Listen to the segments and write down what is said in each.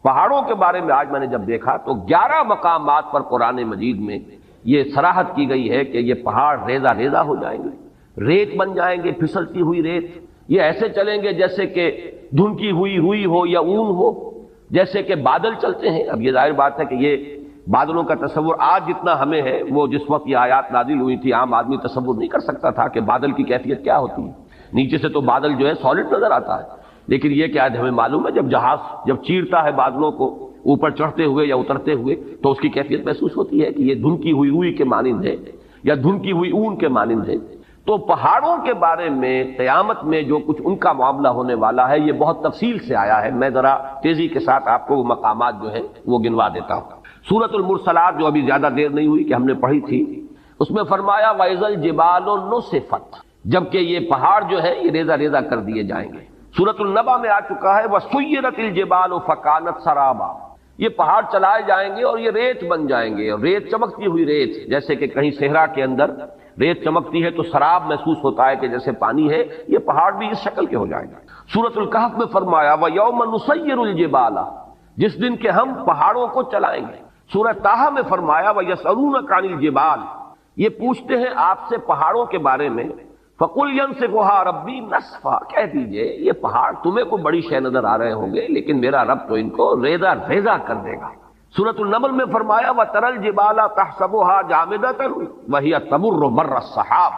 پہاڑوں کے بارے میں آج میں نے جب دیکھا تو 11 مقامات پر قرآن مجید میں یہ صراحت کی گئی ہے کہ یہ پہاڑ ریزہ ریزہ ہو جائیں گے، ریت بن جائیں گے، پھسلتی ہوئی ریت، یہ ایسے چلیں گے جیسے کہ دھنکی ہوئی روئی ہو یا اون ہو، جیسے کہ بادل چلتے ہیں۔ اب یہ ظاہر بات ہے کہ یہ بادلوں کا تصور آج جتنا ہمیں ہے، وہ جس وقت یہ آیات نازل ہوئی تھی عام آدمی تصور نہیں کر سکتا تھا کہ بادل کی کیفیت کیا ہوتی ہے۔ نیچے سے تو بادل جو ہے سالڈ نظر آتا ہے، لیکن یہ کہ آج ہمیں معلوم ہے جب جہاز جب چیرتا ہے بادلوں کو اوپر چڑھتے ہوئے یا اترتے ہوئے تو اس کی کیفیت محسوس ہوتی ہے کہ یہ دھنکی ہوئی روئی کے مانند ہے یا دھنکی ہوئی اون کے مانند ہے۔ تو پہاڑوں کے بارے میں قیامت میں جو کچھ ان کا معاملہ ہونے والا ہے یہ بہت تفصیل سے آیا ہے۔ میں ذرا تیزی کے ساتھ آپ کو وہ مقامات جو ہیں وہ گنوا دیتا ہوں۔ سورۃ المرسلات جو ابھی زیادہ دیر نہیں ہوئی کہ ہم نے پڑھی تھی، اس میں فرمایا وَإِذَا الْجِبَالُ نُسِفَتْ، جبکہ یہ پہاڑ جو ہے یہ ریزہ ریزہ کر دیے جائیں گے۔ سورۃ النبا میں آ چکا ہے وَسُيِّرَتِ الْجِبَالُ فَكَانَتْ سَرَابًا، یہ پہاڑ چلائے جائیں گے اور یہ ریت بن جائیں گے، اور ریت چمکتی ہوئی ریت، جیسے کہ کہیں صحرا کے اندر ریت چمکتی ہے تو سراب محسوس ہوتا ہے کہ جیسے پانی ہے، یہ پہاڑ بھی اس شکل کے ہو جائیں گے۔ سورۃ الکہف میں فرمایا وَيَوْمَ نُسَيِّرُ الْجِبَالَ، جس دن کہ ہم پہاڑوں کو چلائیں گے۔ سورہ طٰہٰ میں فرمایا وَيَسْأَلُونَكَ عَنِ الْجِبَالِ، یہ پوچھتے ہیں آپ سے پہاڑوں کے بارے میں، فَقُلْ يَنسِفُهَا رَبِّي نَسْفًا، کہہ دیجئے یہ پہاڑ تمہیں کوئی بڑی شے نظر آ رہے ہوں گے لیکن میرا رب تو ان کو ریزہ ریزہ کر دے گا۔ سورۃ النمل میں فرمایا وَتَرَى الْجِبَالَ تَحْسَبُهَا جَامِدَةً وَهِيَ تَمُرُّ مَرَّ السَّحَابِ،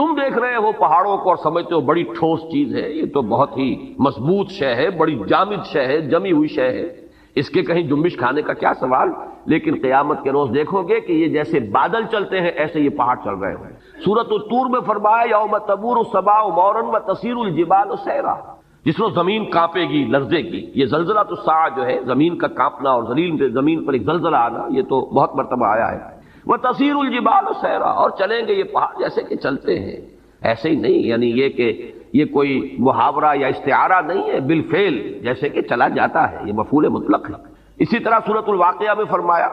تم دیکھ رہے ہو پہاڑوں کو اور سمجھتے ہو بڑی ٹھوس چیز ہے، یہ تو بہت ہی مضبوط شے ہے، بڑی جامد شے ہے، جمی ہوئی شے ہے، اس کے کہیں جنبش کھانے کا کیا سوال، لیکن قیامت کے روز دیکھو گے کہ یہ جیسے بادل چلتے ہیں ایسے یہ پہاڑ چل رہے ہوں۔ سورۃ الطور میں فرمایا یوم تمور السماء مورا وتسیر الجبال سیرا، جس روز زمین کانپے گی، لرزے گی۔ یہ زلزلہ الساعہ جو ہے، زمین کا کانپنا اور زمین پر ایک زلزلہ آنا، یہ تو بہت مرتبہ آیا ہے۔ وتسیر الجبال سیرا، اور چلیں گے یہ پہاڑ جیسے کہ چلتے ہیں، ایسے ہی نہیں، یعنی یہ کہ یہ کوئی محاورہ یا استعارہ نہیں ہے، بالفعل جیسے کہ چلا جاتا ہے، یہ مفعول مطلق ہے۔ اسی طرح سورۃ الواقعہ میں فرمایا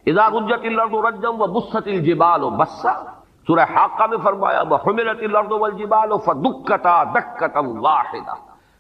اذا رجت الارض رجا وبست الجبال بسا، سورہ حاقہ میں فرمایا وحملت الارض والجبال فدکتا دکتا واحدہ،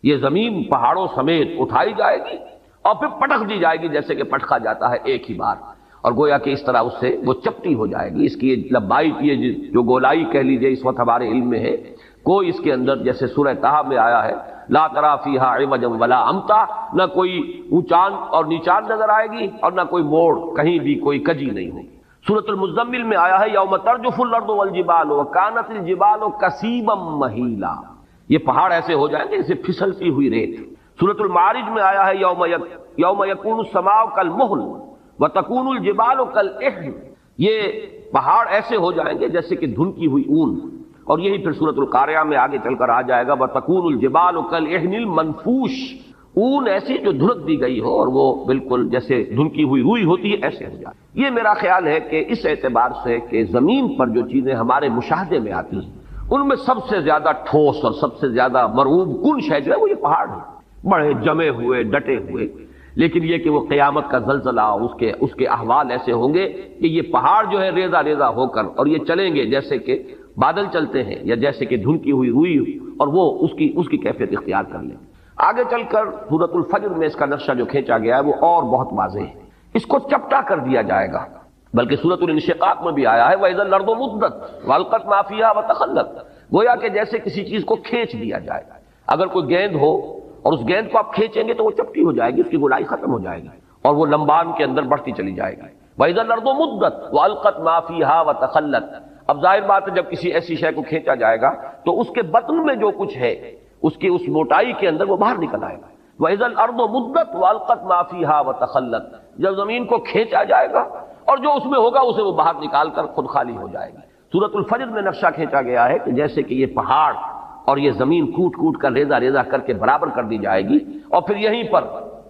یہ زمین پہاڑوں سمیت اٹھائی جائے گی اور پھر پٹک دی جائے گی جیسے کہ پٹکا جاتا ہے ایک ہی بار، اور گویا کہ اس طرح اس سے وہ چپٹی ہو جائے گی۔ اس کی لمبائی یہ جو گولائی کہہ لیجئے اس وقت ہمارے علم میں ہے، کوئی اس کے اندر جیسے سورہ طٰہٰ میں آیا ہے لا تری فیہا عوجا ولا امتا، نہ کوئی اونچان اور نیچان نظر آئے گی اور نہ کوئی موڑ، کہیں بھی کوئی کجی نہیں ہوگی۔ سورۃ المزمل میں آیا ہے یوم ترجف الارض والجبال وکانت الجبال کثیبا مہیلا، یہ پہاڑ ایسے ہو جائیں گے جیسے پھسلتی ہوئی ریت۔ سورۃ المعارج میں آیا ہے یوم یکون السماء کالمہل وتکون الجبال کالعہن، یہ پہاڑ ایسے ہو جائیں گے جیسے کہ دھنکی ہوئی اون، اور یہی پھر سورۃ القاریہ میں آگے چل کر آ جائے گا وَتَكُونُ الْجِبَالُ كَالْعِهْنِ الْمَنْفُوشِ، اون ایسی جو دھنک دی گئی ہو اور وہ بالکل جیسے دھنکی ہوئی روئی ہوتی ہے ایسے ہو جائے۔ یہ میرا خیال ہے کہ اس اعتبار سے کہ زمین پر جو چیزیں ہمارے مشاہدے میں آتی ہیں ان میں سب سے زیادہ ٹھوس اور سب سے زیادہ مرعوب کن شے جو ہے وہ یہ پہاڑ ہے، بڑے جمے ہوئے ڈٹے ہوئے، لیکن یہ کہ وہ قیامت کا زلزلہ اس کے احوال ایسے ہوں گے کہ یہ پہاڑ جو ہے ریزہ ریزہ ہو کر اور یہ چلیں گے جیسے کہ بادل چلتے ہیں یا جیسے کہ دھنکی ہوئی روئی، اور وہ اس کی کیفیت اختیار کر لیں۔ آگے چل کر سورۃ الفجر میں اس کا نقشہ جو کھینچا گیا ہے وہ اور بہت واضح ہے، اس کو چپٹا کر دیا جائے گا، بلکہ سورۃ الانشقاق میں بھی آیا ہے وَإِذَا الْأَرْضُ مُدَّتْ وَأَلْقَتْ مَا فِيهَا وَتَخَلَّتْ، گویا کہ جیسے کسی چیز کو کھینچ دیا جائے گا۔ اگر کوئی گیند ہو اور اس گیند کو آپ کھینچیں گے تو وہ چپٹی ہو جائے گی، اس کی گولائی ختم ہو جائے گی اور وہ لمبان کے اندر بڑھتی چلی جائے گی۔ وَإِذَا الْأَرْضُ مُدَّتْ وَأَلْقَتْ مَا فِيهَا وَتَخَلَّتْ، اب ظاہر بات ہے جب کسی ایسی شے کو کھینچا جائے گا تو اس کے بطن میں جو کچھ ہے اس کی اس موٹائی کے اندر وہ باہر نکل آئے گا۔ وَإِذَا الْأَرْضُ مُدَّتْ وَأَلْقَتْ مَا فِيهَا وَتَخَلَّتْ، جب زمین کو کھینچا جائے گا اور جو اس میں ہوگا اسے وہ باہر نکال کر خود خالی ہو جائے گی۔ سورۃ الفجر میں نقشہ کھینچا گیا ہے کہ جیسے کہ یہ پہاڑ اور یہ زمین کوٹ کوٹ کر ریزہ ریزہ کر کے برابر کر دی جائے گی، اور پھر یہیں پر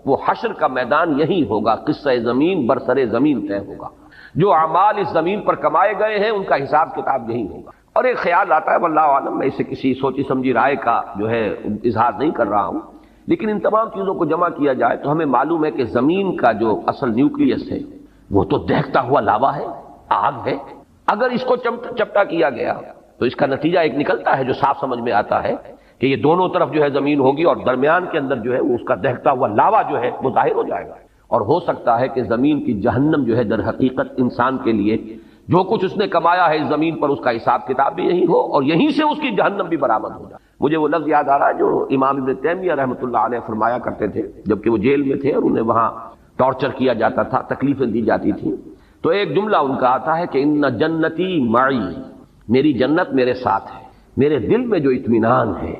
وہ حشر کا میدان یہی ہوگا، قصہ زمین برسر زمین طے ہوگا، جو اعمال اس زمین پر کمائے گئے ہیں ان کا حساب کتاب یہی ہوگا۔ اور ایک خیال آتا ہے واللہ عالم، میں اسے کسی سوچی سمجھی رائے کا جو ہے اظہار نہیں کر رہا ہوں، لیکن ان تمام چیزوں کو جمع کیا جائے تو ہمیں معلوم ہے کہ زمین کا جو اصل نیوکلیس ہے وہ تو دہتا ہوا لاوا ہے، آگ ہے۔ اگر اس کو چپٹا کیا گیا تو اس کا نتیجہ ایک نکلتا ہے جو صاف سمجھ میں آتا ہے کہ یہ دونوں طرف جو ہے زمین ہوگی اور درمیان کے اندر جو ہے وہ اس کا دہتا ہوا لاوا جو ہے وہ ظاہر ہو جائے گا، اور ہو سکتا ہے کہ زمین کی جہنم جو ہے در حقیقت انسان کے لیے جو کچھ اس نے کمایا ہے اس زمین پر اس کا حساب کتاب بھی یہی ہو اور یہیں سے اس کی جہنم بھی برآمد ہو جائے۔ مجھے وہ لفظ یاد آ رہا ہے جو امام ابن تیمیہ رحمۃ اللہ علیہ فرمایا کرتے تھے جبکہ وہ جیل میں تھے اور انہیں وہاں ٹارچر کیا جاتا تھا، تکلیفیں دی جاتی تھیں، تو ایک جملہ ان کا آتا ہے کہ ان جنتی معی، میری جنت میرے ساتھ ہے، میرے دل میں جو اطمینان ہے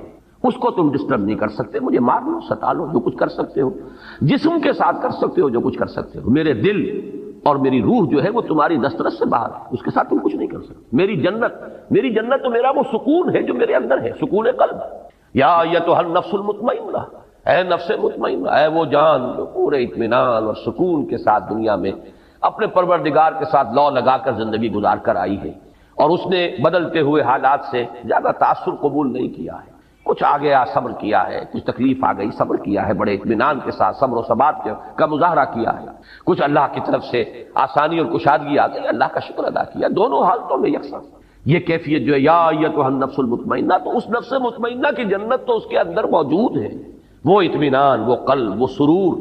اس کو تم ڈسٹرب نہیں کر سکتے، مجھے مار لو، ستا لو، جو کچھ کر سکتے ہو، جسم کے ساتھ کر سکتے ہو جو کچھ کر سکتے ہو، میرے دل اور میری روح جو ہے وہ تمہاری دسترس سے باہر ہے، اس کے ساتھ تم کچھ نہیں کر سکتے۔ میری جنت تو میرا وہ سکون ہے جو میرے اندر ہے، سکون قلب۔ یا ایتھا النفس المطمئنہ، اے نفس مطمئنہ، اے وہ جان جو پورے اطمینان اور سکون کے ساتھ دنیا میں اپنے پروردگار کے ساتھ لو لگا کر زندگی گزار کر آئی ہے اور اس نے بدلتے ہوئے حالات سے زیادہ تاثر قبول نہیں کیا ہے، کچھ آ گیا صبر کیا ہے، کچھ تکلیف آ گئی صبر کیا ہے، بڑے اطمینان کے ساتھ صبر و ثبات کا مظاہرہ کیا ہے، کچھ اللہ کی طرف سے آسانی اور کشادگی آ گئی، اللہ کا شکر ادا کیا، دونوں حالتوں میں یکساں۔ یہ کیفیت جو ہے یا ایتھا النفس المطمئنہ، تو اس نفس مطمئنہ کی جنت تو اس کے اندر موجود ہے، وہ اطمینان، وہ قلب، وہ سرور،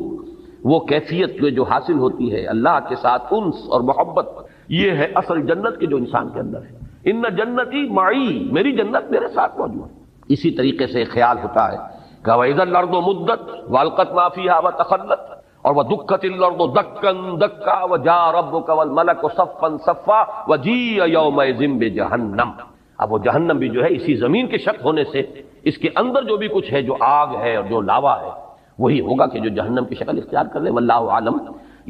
وہ کیفیت جو حاصل ہوتی ہے اللہ کے ساتھ انس اور محبت، یہ ہے اصل جنت کے جو انسان کے اندر ہے۔ ان جنتی معی، میری جنت میرے ساتھ موجود ہے۔ اسی طریقے سے خیال ہوتا ہے کہ وَإِذَا الْأَرْضُ مُدَّتْ وَأَلْقَتْ مَا فِيهَا وَتَخَلَّتْ، اور وَدُكَّتِ الْأَرْضُ دَكًّا دَكًّا وَجَاءَ رَبُّكَ وَالْمَلَكُ صَفًّا صَفًّا وَجِيءَ يَوْمَئِذٍ بِجَهَنَّمَ۔ اب وہ جہنم بھی جو ہے اسی زمین کے شق ہونے سے اس کے اندر جو بھی کچھ ہے، جو آگ ہے اور جو لاوا ہے، وہی ہوگا کہ جو جہنم کی شکل اختیار کر لے، واللہ عالم۔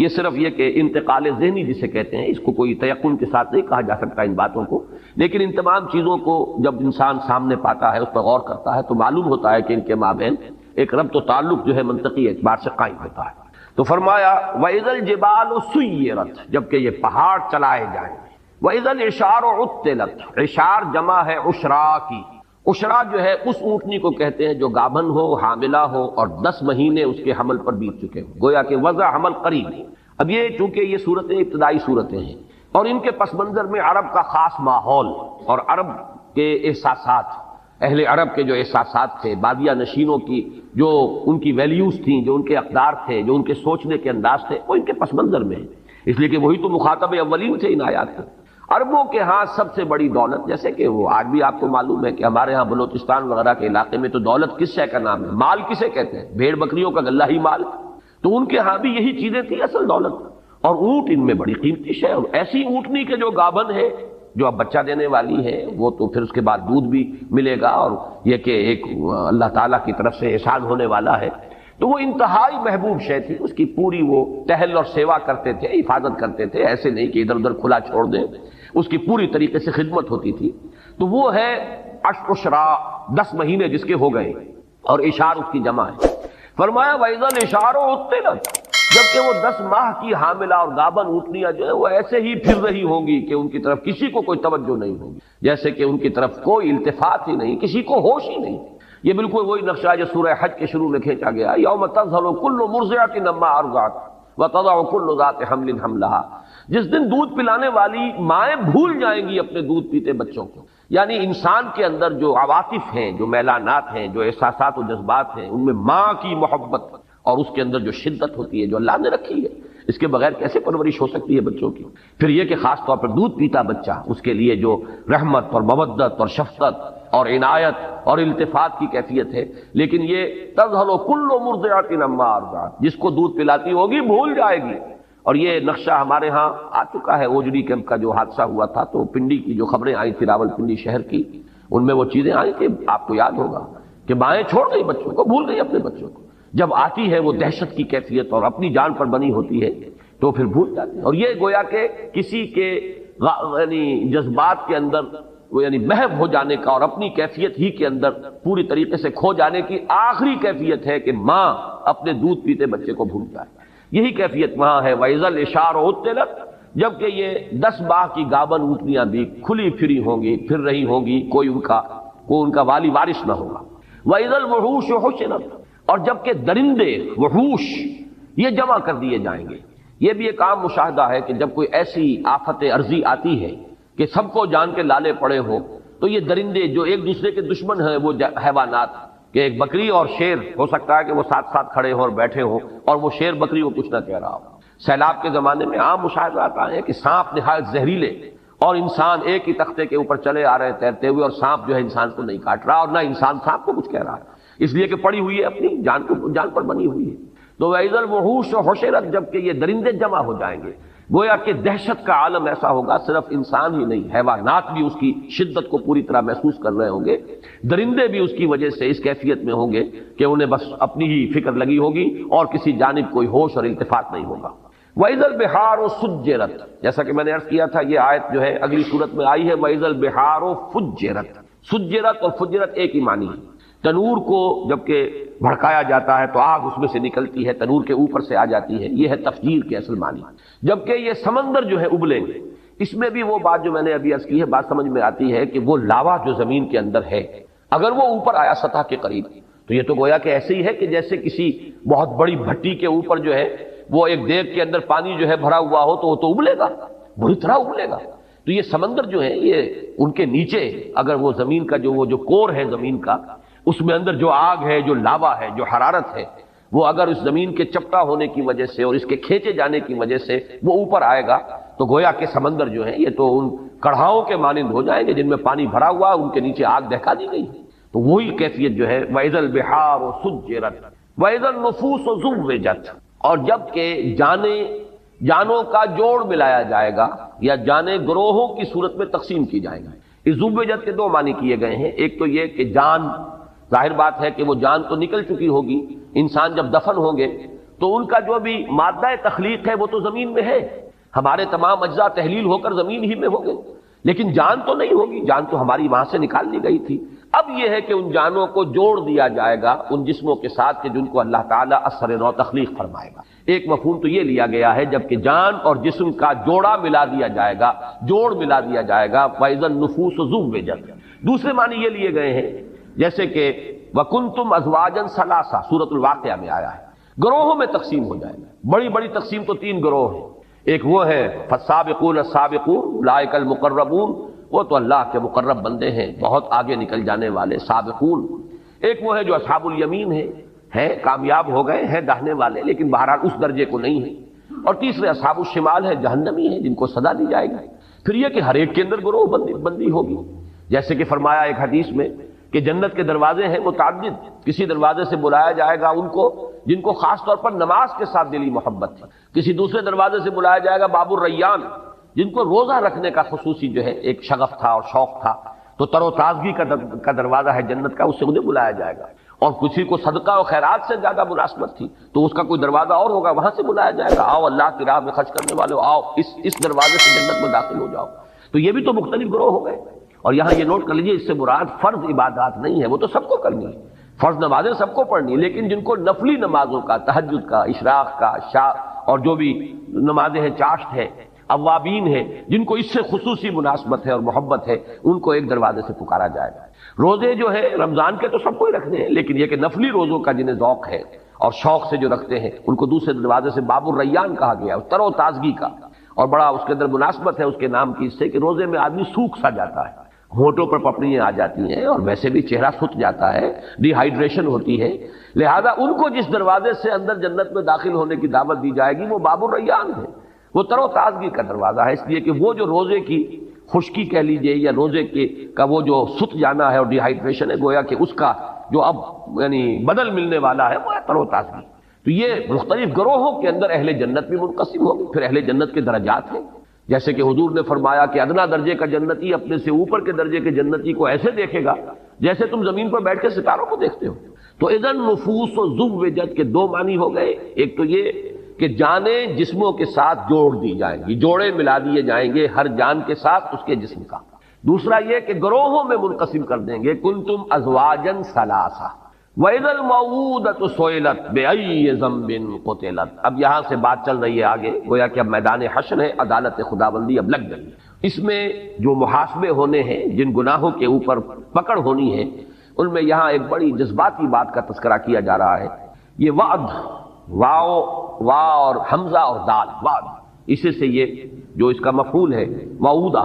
یہ صرف یہ کہ انتقال ذہنی جسے کہتے ہیں، اس کو کوئی تیقن کے ساتھ نہیں کہا جا سکتا ان باتوں کو، لیکن ان تمام چیزوں کو جب انسان سامنے پاتا ہے، اس پر غور کرتا ہے، تو معلوم ہوتا ہے کہ ان کے مابین ایک ربط و تعلق جو ہے منطقی اعتبار سے قائم ہوتا ہے۔ تو فرمایا وَإِذَا الْجِبَالُ سُيِّرَتْ، جبکہ یہ پہاڑ چلائے جائیں گے، وَإِذَا الْعِشَارُ عُطِّلَتْ، عشار جمع ہے عشرا کی، عشرا جو ہے اس اونٹنی کو کہتے ہیں جو گابھن ہو، حاملہ ہو اور 10 مہینے اس کے حمل پر بیت چکے ہوں، گویا کہ وضع حمل قریب ہے۔ اب یہ چونکہ یہ صورتیں ابتدائی صورتیں ہیں اور ان کے پس منظر میں عرب کا خاص ماحول اور عرب کے احساسات، اہل عرب کے جو احساسات تھے، بادیہ نشینوں کی جو ان کی ویلیوز تھیں، جو ان کے اقدار تھے، جو ان کے سوچنے کے انداز تھے، وہ ان کے پس منظر میں ہے، اس لیے کہ وہی تو مخاطب اولین تھے ان آیات کے۔ عربوں کے ہاں سب سے بڑی دولت، جیسے کہ وہ آج بھی آپ کو معلوم ہے کہ ہمارے ہاں بلوچستان وغیرہ کے علاقے میں تو دولت کس شے کا نام ہے، مال کسے کہتے ہیں، بھیڑ بکریوں کا غلہ ہی مال، تو ان کے ہاں بھی یہی چیزیں تھیں اصل دولت، اور اونٹ ان میں بڑی قیمتی شے، اور ایسی اونٹنی کے جو گابن ہے جو اب بچہ دینے والی ہے، وہ تو پھر اس کے بعد دودھ بھی ملے گا، اور یہ کہ ایک اللہ تعالیٰ کی طرف سے احسان ہونے والا ہے، تو وہ انتہائی محبوب شے تھی، اس کی پوری وہ ٹہل اور سیوا کرتے تھے، حفاظت کرتے تھے، ایسے نہیں کہ ادھر ادھر کھلا چھوڑ دیں، اس کی پوری طریقے سے خدمت ہوتی تھی۔ تو وہ ہے عشرا، 10 مہینے جس کے ہو گئے، اور اشار اس کی جمع ہے۔ فرمایا وَإِذَا الْإِشَارُ عُطِّلَتْ، جبکہ وہ 10 ماہ کی حاملہ اور گابن اونٹنیاں جو ہے وہ ایسے ہی پھر رہی ہوں گی کہ ان کی طرف کسی کو کوئی توجہ نہیں ہوگی، جیسے کہ ان کی طرف کوئی التفات ہی نہیں، کسی کو ہوش ہی نہیں۔ یہ بالکل وہی نقشہ جو سورہ حج کے شروع میں کھینچا گیا، یوم تذہل کل مرضعۃ عما ارضعت وتضع کل ذات حمل حملها، جس دن دودھ پلانے والی مائیں بھول جائیں گی اپنے دودھ پیتے بچوں کو، یعنی انسان کے اندر جو عواطف ہیں، جو میلانات ہیں، جو احساسات و جذبات ہیں، ان میں ماں کی محبت اور اس کے اندر جو شدت ہوتی ہے جو اللہ نے رکھی ہے، اس کے بغیر کیسے پرورش ہو سکتی ہے بچوں کی؟ پھر یہ کہ خاص طور پر دودھ پیتا بچہ، اس کے لیے جو رحمت اور مودت اور شفقت اور عنایت اور التفات کی کیفیت ہے، لیکن یہ تذہل کل مرضعۃ عما ارضعت، جس کو دودھ پلاتی ہوگی بھول جائے گی۔ اور یہ نقشہ ہمارے ہاں آ چکا ہے، اوجڑی کیمپ کا جو حادثہ ہوا تھا، تو پنڈی کی جو خبریں آئی تھی راول پنڈی شہر کی، ان میں وہ چیزیں آئی کہ آپ کو یاد ہوگا کہ مائیں چھوڑ گئی بچوں کو، بھول گئی اپنے بچوں کو، جب آتی ہے وہ دہشت کی کیفیت اور اپنی جان پر بنی ہوتی ہے تو پھر بھول جاتی ہے۔ اور یہ گویا کہ کسی کے یعنی جذبات کے اندر وہ یعنی محو ہو جانے کا اور اپنی کیفیت ہی کے اندر پوری طریقے سے کھو جانے کی آخری کیفیت ہے کہ ماں اپنے دودھ پیتے بچے کو بھول جائے، یہی کیفیت وہاں ہے۔ وَإِذَا الْإِشَارُ عُطِّلَتْ، جبکہ یہ 10 ماہ کی گابن اونٹنیاں بھی کھلی پھری ہوں گی، پھر رہی ہوں گی، کوئی ان کا والی وارث نہ ہوگا۔ وَإِذَا الْوُحُوشُ حُشِرَتْ، اور جبکہ درندے وحوش یہ جمع کر دیے جائیں گے۔ یہ بھی ایک عام مشاہدہ ہے کہ جب کوئی ایسی آفت عرضی آتی ہے کہ سب کو جان کے لالے پڑے ہو تو یہ درندے جو ایک دوسرے کے دشمن ہیں وہ حیوانات، کہ ایک بکری اور شیر ہو سکتا ہے کہ وہ ساتھ ساتھ کھڑے ہوں اور بیٹھے ہوں اور وہ شیر بکری کو کچھ نہ کہہ رہا ہو۔ سیلاب کے زمانے میں عام مشاہدات آئے ہیں کہ سانپ نہایت زہریلے اور انسان ایک ہی تختے کے اوپر چلے آ رہے ہیں تیرتے ہوئے، اور سانپ جو ہے انسان کو نہیں کاٹ رہا اور نہ انسان سانپ کو کچھ کہہ رہا ہے، اس لیے کہ پڑی ہوئی ہے، اپنی جان پر بنی ہوئی ہے۔ تو وَإِذَا الْوُحُوشُ حُشِرَتْ، جب کہ یہ درندے جمع ہو جائیں گے، گویا کہ دہشت کا عالم ایسا ہوگا، صرف انسان ہی نہیں حیوانات بھی اس کی شدت کو پوری طرح محسوس کر رہے ہوں گے، درندے بھی اس کی وجہ سے اس کیفیت میں ہوں گے کہ انہیں بس اپنی ہی فکر لگی ہوگی اور کسی جانب کوئی ہوش اور التفات نہیں ہوگا۔ وَإِذَا الْبِحَارُ سُجِّرَتْ، جیسا کہ میں نے عرض کیا تھا یہ آیت جو ہے اگلی صورت میں آئی ہے، وَإِذَا الْبِحَارُ فُجِّرَتْ، سجرت اور فجرت ایک ہی معنی ہے۔ تنور کو جب کہ بھڑکایا جاتا ہے تو آگ اس میں سے نکلتی ہے، تنور کے اوپر سے آ جاتی ہے، یہ ہے تفجیر کے اصل معنی۔ جبکہ یہ سمندر جو ہے ابلیں گے، اس میں بھی وہ بات جو میں نے ابھی عرض کی ہے، بات سمجھ میں آتی ہے کہ وہ لاوا جو زمین کے اندر ہے اگر وہ اوپر آیا سطح کے قریب تو یہ تو گویا کہ ایسے ہی ہے کہ جیسے کسی بہت بڑی بھٹی کے اوپر جو ہے وہ ایک دیگ کے اندر پانی جو ہے بھرا ہوا ہو تو وہ تو ابلے گا، بری طرح ابلے گا۔ تو یہ سمندر جو ہے یہ ان کے نیچے اگر وہ زمین کا جو کور ہے زمین کا، اس میں اندر جو آگ ہے، جو لاوا ہے، جو حرارت ہے، وہ اگر اس زمین کے چپٹا ہونے کی وجہ سے اور اس کے کھینچے جانے کی وجہ سے وہ اوپر آئے گا تو گویا کہ سمندر جو ہے یہ تو ان کڑھاؤں کے مانند ہو جائیں گے جن میں پانی بھرا ہوا ہے، ان کے نیچے آگ دہکا دی گئی ہے۔ تو وہی کیفیت جو ہے وَإِذَا الْبِحَارُ سُجِّرَتْ وَإِذَا النُّفُوسُ زُوِّجَتْ، اور جب کہ جانوں کا جوڑ ملایا جائے گا یا جانیں گروہوں کی صورت میں تقسیم کی جائیں گی۔ اس زوِّجت کے دو معنی کیے گئے ہیں، ایک تو یہ کہ جان، ظاہر بات ہے کہ وہ جان تو نکل چکی ہوگی، انسان جب دفن ہوں گے تو ان کا جو بھی مادہ تخلیق ہے وہ تو زمین میں ہے، ہمارے تمام اجزاء تحلیل ہو کر زمین ہی میں ہوں گے، لیکن جان تو نہیں ہوگی، جان تو ہماری وہاں سے نکال لی گئی تھی۔ اب یہ ہے کہ ان جانوں کو جوڑ دیا جائے گا ان جسموں کے ساتھ کہ جن کو اللہ تعالیٰ اثر نو تخلیق فرمائے گا۔ ایک مفہوم تو یہ لیا گیا ہے جبکہ جان اور جسم کا جوڑا ملا دیا جائے گا، جوڑ ملا دیا جائے گا، وَإِذَا النُّفُوسُ زُوِّجَتْ۔ دوسرے معنی یہ لیے گئے ہیں جیسے کہ وَكُنْتُمْ أَزْوَاجًا ثَلَاثًا، سورۃ الواقعہ میں آیا ہے، گروہوں میں تقسیم ہو جائے گا۔ بڑی بڑی تقسیم تو تین گروہ ہیں، ایک وہ ہے فَالسَّابِقُونَ السَّابِقُونَ أُولَٰئِكَ الْمُقَرَّبُونَ، وہ تو اللہ کے مقرب بندے ہیں، بہت آگے نکل جانے والے سابقون۔ ایک وہ ہے جو اصحاب الیمین ہیں کامیاب ہو گئے ہیں داہنے والے لیکن بہرحال اس درجے کو نہیں ہے، اور تیسرے اصحاب الشمال ہے جہنمی ہیں جن کو سزا دی جائے گی۔ پھر یہ کہ ہر ایک کے اندر گروہ بندی ہوگی، جیسے کہ فرمایا ایک حدیث میں کہ جنت کے دروازے ہیں متعدد، کسی دروازے سے بلایا جائے گا ان کو جن کو خاص طور پر نماز کے ساتھ دلی محبت تھی، کسی دوسرے دروازے سے بلایا جائے گا باب الریان جن کو روزہ رکھنے کا خصوصی جو ہے ایک شغف تھا اور شوق تھا، تو تر و تازگی کا دروازہ ہے جنت کا، اس سے انہیں بلایا جائے گا، اور کسی کو صدقہ و خیرات سے زیادہ مناسبت تھی تو اس کا کوئی دروازہ اور ہوگا، وہاں سے بلایا جائے گا، آؤ اللہ کی راہ میں خرچ کرنے والے آؤ اس دروازے سے جنت میں داخل ہو جاؤ۔ تو یہ بھی تو مختلف گروہ ہو گئے، اور یہاں یہ نوٹ کر لیجیے اس سے مراد فرض عبادات نہیں ہے، وہ تو سب کو کرنی ہے، فرض نمازیں سب کو پڑھنی ہے، لیکن جن کو نفلی نمازوں کا، تہجد کا، اشراق کا، عشاء اور جو بھی نمازیں ہیں، چاشت ہے، اوابین ہے، جن کو اس سے خصوصی مناسبت ہے اور محبت ہے، ان کو ایک دروازے سے پکارا جائے گا۔ روزے جو ہے رمضان کے تو سب کو ہی رکھنے ہیں، لیکن یہ کہ نفلی روزوں کا جنہیں ذوق ہے اور شوق سے جو رکھتے ہیں ان کو دوسرے دروازے سے باب الریان کہا گیا، تر و تازگی کا، اور بڑا اس کے اندر مناسبت ہے اس کے نام کی اس سے کہ روزے میں آدمی سوکھ سا جاتا ہے، ہونٹوں پر پپڑیاں آ جاتی ہیں اور ویسے بھی چہرہ سوکھ جاتا ہے، ڈی ہائیڈریشن ہوتی ہے، لہذا ان کو جس دروازے سے اندر جنت میں داخل ہونے کی دعوت دی جائے گی وہ باب الریان ہے، وہ تر و تازگی کا دروازہ ہے، اس لیے کہ وہ جو روزے کی خشکی کہہ لیجئے یا روزے کا وہ جو سوکھ جانا ہے اور ڈی ہائیڈریشن ہے، گویا کہ اس کا جو اب یعنی بدل ملنے والا ہے وہ ہے تر و تازگی۔ تو یہ مختلف گروہوں کے اندر اہل جنت بھی منقسم ہوگی۔ پھر اہل جنت کے درجات ہیں، جیسے کہ حضور نے فرمایا کہ ادنا درجے کا جنتی اپنے سے اوپر کے درجے کے جنتی کو ایسے دیکھے گا جیسے تم زمین پر بیٹھ کے ستاروں کو دیکھتے ہو۔ تو اذا النفوس زوجت کے دو معنی ہو گئے، ایک تو یہ کہ جانیں جسموں کے ساتھ جوڑ دی جائیں گی، جوڑے ملا دیے جائیں گے ہر جان کے ساتھ اس کے جسم کا۔ دوسرا یہ کہ گروہوں میں منقسم کر دیں گے، کنتم ازواجا ثلاثہ وَإِذَا الْمَوْءُودَةُ سُئِلَتْ بِأَيِّ ذَنبٍ قُتِلَتْ۔ اب یہاں سے بات چل رہی ہے آگے، گویا کہ اب میدان حشر ہے، عدالت خداوندی اب لگ گئی۔ اس میں جو محاسبے ہونے ہیں، جن گناہوں کے اوپر پکڑ ہونی ہے، ان میں یہاں ایک بڑی جذباتی بات کا تذکرہ کیا جا رہا ہے۔ یہ وعد، وا اور حمزہ اور دال، وعد، اسی سے یہ جو اس کا مفعول ہے وعودہ،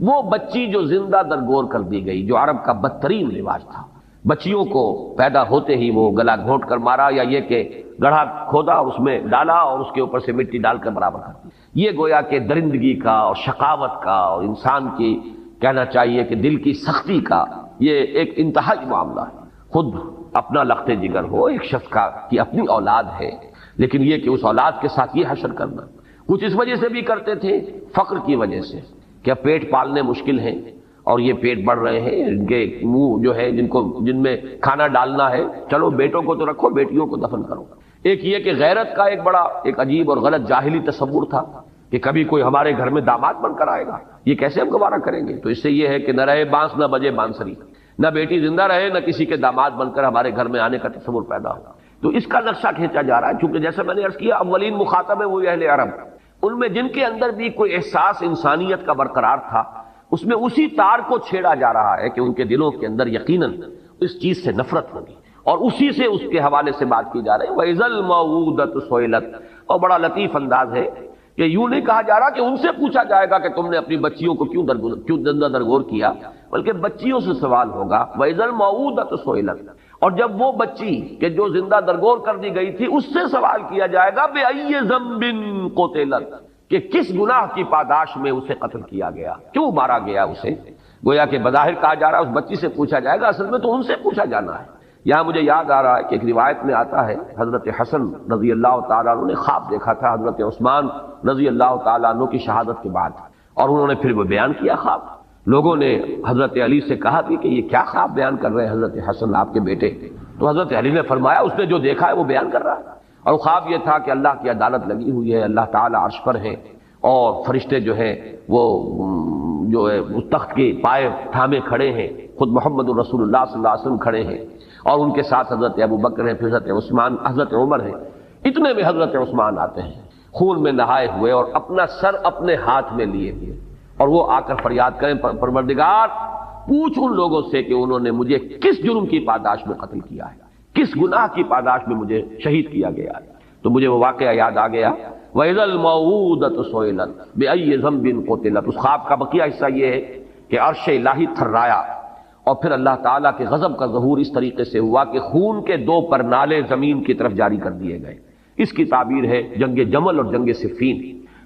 وہ بچی جو زندہ درگور کر دی گئی، جو عرب کا بدترین رواج تھا، بچیوں کو پیدا ہوتے ہی وہ گلا گھونٹ کر مارا، یا یہ کہ گڑھا کھودا اور اس میں ڈالا اور اس کے اوپر سے مٹی ڈال کر برابر کر دی۔ یہ گویا کہ درندگی کا اور شقاوت کا اور انسان کی کہنا چاہیے کہ دل کی سختی کا یہ ایک انتہائی معاملہ ہے۔ خود اپنا لخت جگر ہو ایک شخص کا کہ اپنی اولاد ہے، لیکن یہ کہ اس اولاد کے ساتھ یہ حشر کرنا، کچھ اس وجہ سے بھی کرتے تھے، فقر کی وجہ سے، کہ پیٹ پالنے مشکل ہیں اور یہ پیٹ بڑھ رہے ہیں، ان کے منہ جو ہے جن میں کھانا ڈالنا ہے، چلو بیٹوں کو تو رکھو، بیٹیوں کو دفن کرو۔ ایک یہ کہ غیرت کا ایک بڑا ایک عجیب اور غلط جاہلی تصور تھا کہ کبھی کوئی ہمارے گھر میں داماد بن کر آئے گا، یہ کیسے ہم گوارا کریں گے؟ تو اس سے یہ ہے کہ نہ رہے بانس نہ بجے بانسری، نہ بیٹی زندہ رہے نہ کسی کے داماد بن کر ہمارے گھر میں آنے کا تصور پیدا ہو۔ تو اس کا نقشہ کھینچا جا رہا ہے، چونکہ جیسے میں نے عرض کیا اولین مخاطب ہے وہ اہل عرب، ان میں جن کے اندر بھی کوئی احساس انسانیت کا برقرار تھا، اس میں اسی تار کو چھیڑا جا رہا ہے کہ ان کے دلوں کے اندر یقیناً اس چیز سے نفرت ہوگی، اور اسی سے اس کے حوالے سے بات کی جا رہی ہے۔ وَإِذَا الْمَوْءُودَةُ سُئِلَتْ، اور بڑا لطیف انداز ہے کہ یوں نہیں کہا جا رہا کہ ان سے پوچھا جائے گا کہ تم نے اپنی بچیوں کو کیوں زندہ درگور کیا، بلکہ بچیوں سے سوال ہوگا۔ وَإِذَا الْمَوْءُودَةُ سُئِلَتْ، اور جب وہ بچی کہ جو زندہ درگور کر دی گئی تھی اس سے سوال کیا جائے گا بِأَيِّ ذَنبٍ قُتِلَتْ، کہ کس گناہ کی پاداش میں اسے قتل کیا گیا، کیوں مارا گیا اسے۔ گویا کہ بظاہر کہا جا رہا ہے اس بچی سے پوچھا جائے گا، اصل میں تو ان سے پوچھا جانا ہے۔ یہاں مجھے یاد آ رہا ہے کہ ایک روایت میں آتا ہے حضرت حسن رضی اللہ تعالیٰ عنہ نے خواب دیکھا تھا حضرت عثمان رضی اللہ تعالیٰ عنہ کی شہادت کے بعد، اور انہوں نے پھر وہ بیان کیا خواب۔ لوگوں نے حضرت علی سے کہا بھی کہ یہ کیا خواب بیان کر رہے ہیں حضرت حسن آپ کے بیٹے؟ تو حضرت علی نے فرمایا اس نے جو دیکھا ہے وہ بیان کر رہا ہے، اور خواب یہ تھا کہ اللہ کی عدالت لگی ہوئی ہے، اللہ تعالیٰ عرش پر ہے، اور فرشتے جو ہیں وہ جو ہے اس تخت کے پائے تھامے کھڑے ہیں، خود محمد الرسول اللہ صلی اللہ علیہ وسلم کھڑے ہیں، اور ان کے ساتھ حضرت ابو بکر ہیں، پھر حضرت عثمان، حضرت عمر ہیں۔ اتنے میں حضرت عثمان آتے ہیں خون میں نہائے ہوئے اور اپنا سر اپنے ہاتھ میں لیے ہوئے، اور وہ آ کر فریاد کریں پروردگار پوچھ ان لوگوں سے کہ انہوں نے مجھے کس جرم کی پاداش میں قتل کیا ہے، کس گناہ کی پاداش میں مجھے شہید کیا گیا ہے۔ تو مجھے وہ واقعہ یاد آ گیا، وَإِذَا الْمَوْءُودَةُ سُئِلَتْ بِأَيِّ ذَنبٍ قُتِلَتْ۔ اس خواب کا بقیہ حصہ یہ ہے کہ عرش الہی تھرایا، اور پھر اللہ تعالیٰ کے غضب کا ظہور اس طریقے سے ہوا کہ خون کے دو پرنالے زمین کی طرف جاری کر دیے گئے۔ اس کی تعبیر ہے جنگ جمل اور جنگ صفین۔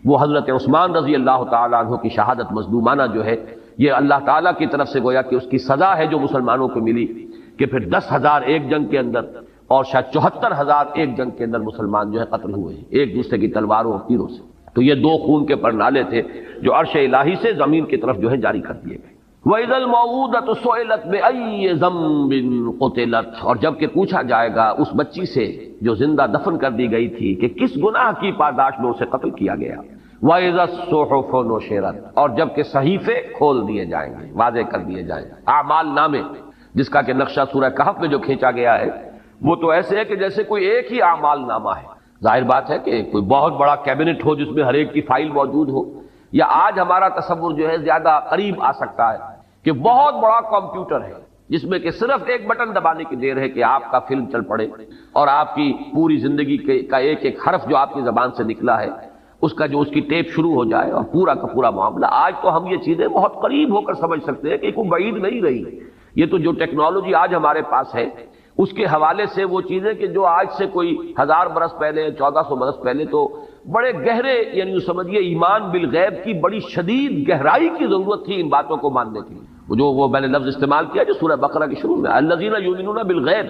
وہ حضرت عثمان رضی اللہ تعالیٰ عنہ کی شہادت مظلومانہ جو ہے، یہ اللہ تعالیٰ کی طرف سے گویا کہ اس کی سزا ہے جو مسلمانوں کو ملی، کہ پھر 10,000 ایک جنگ کے اندر اور شاید 74,000 ایک جنگ کے اندر مسلمان جو ہے قتل ہوئے ہیں ایک دوسرے کی تلواروں اور تیروں سے۔ تو یہ دو خون کے پرنالے تھے جو عرش الہی سے زمین کی طرف جو ہے جاری کر دیے گئے۔ وَإِذَا الْمَوْءُودَةُ سُئِلَتْ بِأَيِّ ذَنبٍ قُتِلَتْ، اور جب کہ پوچھا جائے گا اس بچی سے جو زندہ دفن کر دی گئی تھی کہ کس گناہ کی پاداش میں اسے قتل کیا گیا۔ وَإِذَا الصُّحُفُ نُشِرَتْ، اور جب کہ صحیفے کھول دیے جائیں گے، واضح کر دیے جائیں گے۔ اعمال نامے جس کا کہ نقشہ سورہ کہف میں جو کھینچا گیا ہے وہ تو ایسے ہے کہ جیسے کوئی ایک ہی اعمال نامہ ہے۔ ظاہر بات ہے کہ کوئی بہت بڑا کیبنٹ ہو جس میں ہر ایک کی فائل موجود ہو، یا آج ہمارا تصور جو ہے زیادہ قریب آ سکتا ہے کہ بہت بڑا کمپیوٹر ہے جس میں کہ صرف ایک بٹن دبانے کی دیر ہے کہ آپ کا فلم چل پڑے، اور آپ کی پوری زندگی کا ایک ایک حرف جو آپ کی زبان سے نکلا ہے اس کا جو اس کی ٹیپ شروع ہو جائے اور پورا کا پورا معاملہ۔ آج تو ہم یہ چیزیں بہت قریب ہو کر سمجھ سکتے ہیں کہ کوئی بعید نہیں رہی۔ یہ تو جو ٹیکنالوجی آج ہمارے پاس ہے اس کے حوالے سے وہ چیزیں کہ جو آج سے کوئی 1000 برس پہلے 1400 برس پہلے تو بڑے گہرے، یعنی سمجھیے ایمان بالغیب کی بڑی شدید گہرائی کی ضرورت تھی ان باتوں کو ماننے کے لیے۔ جو وہ میں نے لفظ استعمال کیا جو سورہ بقرہ کے شروع میں، الذین یؤمنون بالغیب،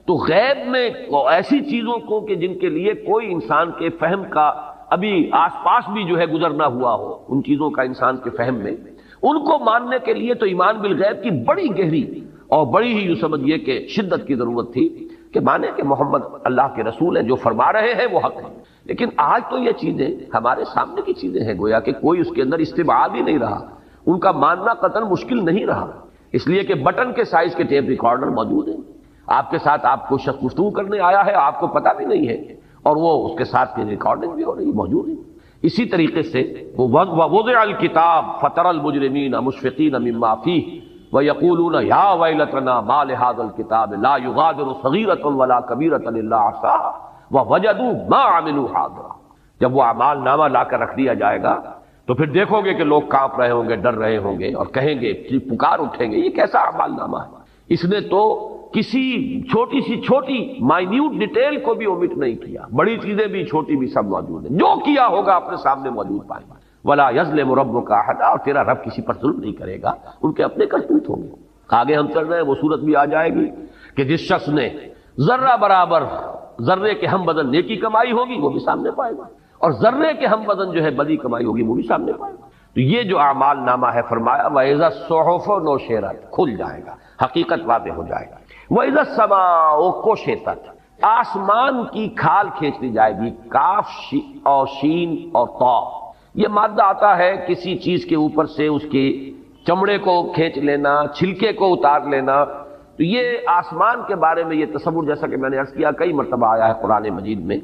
تو غیب میں ایسی چیزوں کو کہ جن کے لیے کوئی انسان کے فہم کا ابھی آس پاس بھی جو ہے گزرنا ہوا ہو، ان چیزوں کا انسان کے فہم میں، ان کو ماننے کے لیے تو ایمان بالغیب کی بڑی گہری اور بڑی ہی یوں سمجھیے کہ شدت کی ضرورت تھی کہ مانے کہ محمد اللہ کے رسول ہیں، جو فرما رہے ہیں وہ حق ہے۔ لیکن آج تو یہ چیزیں ہمارے سامنے کی چیزیں ہیں، گویا کہ کوئی اس کے اندر استبعاد ہی نہیں رہا، ان کا ماننا قطعاً مشکل نہیں رہا، اس لیے کہ بٹن کے سائز کے ٹیپ ریکارڈر موجود ہیں، آپ کے ساتھ آپ کو شخص گفتگو کرنے آیا ہے، آپ کو پتہ بھی نہیں ہے، اور وہ اس کے ساتھ کی ریکارڈنگ بھی ہو رہی موجود ہے۔ اسی طریقے سے وَوُضِعَ الْكِتَابُ فَتَرَى الْمُجْرِمِينَ مُشْفِقِينَ مِمَّا فِيهِ وَيَقُولُونَ يَا وَيْلَتَنَا مَا لِهَذَا الْكِتَابِ لَا يُغَادِرُ صَغِيرَةً وَلَا كَبِيرَةً إِلَّا أَحْصَاهَا وَوَجَدُوا مَا عَمِلُوا حَاضِرًا۔ جب وہ اعمال نامہ لا کر رکھ دیا جائے گا تو پھر دیکھو گے کہ لوگ کانپ رہے ہوں گے، ڈر رہے ہوں گے اور کہیں گے، پکار اٹھیں گے، یہ کیسا اعمال نامہ ہے؟ اس نے تو کسی چھوٹی سی چھوٹی مائنیوٹ ڈیٹیل کو بھی اومٹ نہیں کیا، بڑی چیزیں بھی چھوٹی بھی سب موجود ہیں، جو کیا ہوگا اپنے سامنے موجود پائے گا۔ ولا یظلم ربک احدا، اور تیرا رب کسی پر ظلم نہیں کرے گا، ان کے اپنے کرتوت ہوں گے۔ آگے ہم چل رہے ہیں، وہ صورت بھی آ جائے گی کہ جس شخص نے ذرہ برابر ذرے کے ہم وزن نیکی کمائی ہوگی وہ بھی سامنے پائے گا، اور ذرے کے ہم وزن جو ہے بدی کمائی ہوگی وہ بھی سامنے پائے گا۔ تو یہ جو اعمال نامہ ہے، فرمایا وَإِذَا الصُّحُفُ نُشِرَتْ، کھل جائے گا، حقیقت واضح ہو جائے گا۔ وَإِذَا السَّمَاءُ كُشِطَتْ، آسمان کی کھال کھینچ لی جائے گی، کاف اور شین اور طا، یہ مادہ آتا ہے کسی چیز کے اوپر سے اس کے چمڑے کو کھینچ لینا، چھلکے کو اتار لینا۔ تو یہ آسمان کے بارے میں یہ تصور، جیسا کہ میں نے عرض کیا، کئی مرتبہ آیا ہے قرآن مجید میں،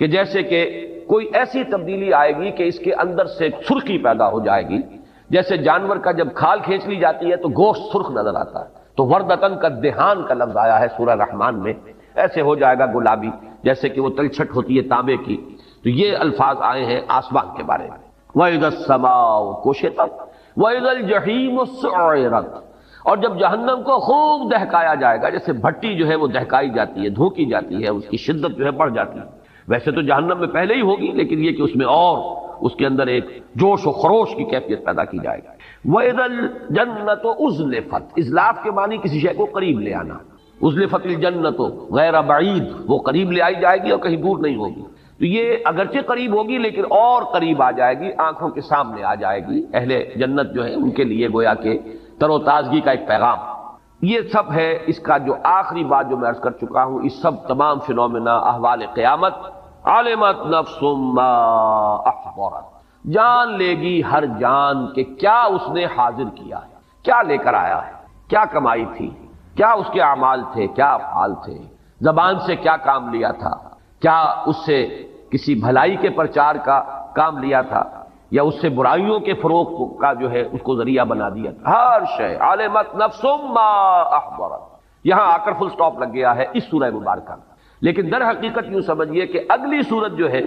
کہ جیسے کہ کوئی ایسی تبدیلی آئے گی کہ اس کے اندر سے سرخی پیدا ہو جائے گی، جیسے جانور کا جب کھال کھینچ لی جاتی ہے تو گوشت سرخ نظر آتا ہے، تو وردتن کا دہان کا لفظ آیا ہے سورہ رحمان میں، ایسے ہو جائے گا گلابی، جیسے کہ وہ تلچھٹ ہوتی ہے تانبے کی۔ تو یہ الفاظ آئے ہیں آسمان کے بارے میں۔ وَإِذَا السَّمَاءُ كُشِطَتْ وَإِذَا الْجَحِيمُ سُعِّرَتْ، اور جب جہنم کو خوب دہکایا جائے گا، جیسے بھٹی جو ہے وہ دہکائی جاتی ہے، دھوکی جاتی ہے، اس کی شدت جو ہے بڑھ جاتی ہے، ویسے تو جہنم میں پہلے ہی ہوگی، لیکن یہ کہ اس میں اور اس کے اندر ایک جوش و خروش کی کیفیت پیدا کی جائے گی۔ وَإِذَا الْجَنَّةُ أُزْلِفَتْ، ازلاف کے معنی کسی شے کو قریب لے آنا، أُزْلِفَتِ الْجَنَّةُ غیر بعید، وہ قریب لے آئی جائے گی اور کہیں دور نہیں ہوگی۔ تو یہ اگرچہ قریب ہوگی لیکن اور قریب آ جائے گی، آنکھوں کے سامنے آ جائے گی۔ اہل جنت جو ہے ان کے لیے گویا کہ تر و تازگی کا ایک پیغام۔ یہ سب ہے اس کا جو آخری بات جو میں عرض کر چکا ہوں، اس سب تمام فنومنا احوال قیامت۔ علمت نفس ما احضرت، جان لے گی ہر جان کہ کیا اس نے حاضر کیا ہے، کیا لے کر آیا ہے، کیا کمائی تھی، کیا اس کے اعمال تھے، کیا افعال تھے، زبان سے کیا کام لیا تھا، کیا اس سے کسی بھلائی کے پرچار کا کام لیا تھا یا اس سے برائیوں کے فروغ کا جو ہے اس کو ذریعہ بنا دیا تھا۔ ہر شے علمت نفس ما احضرت، یہاں آ کر فل سٹاپ لگ گیا ہے اس سورہ مبارکہ میں، لیکن در حقیقت یوں سمجھیے کہ اگلی سورت جو ہے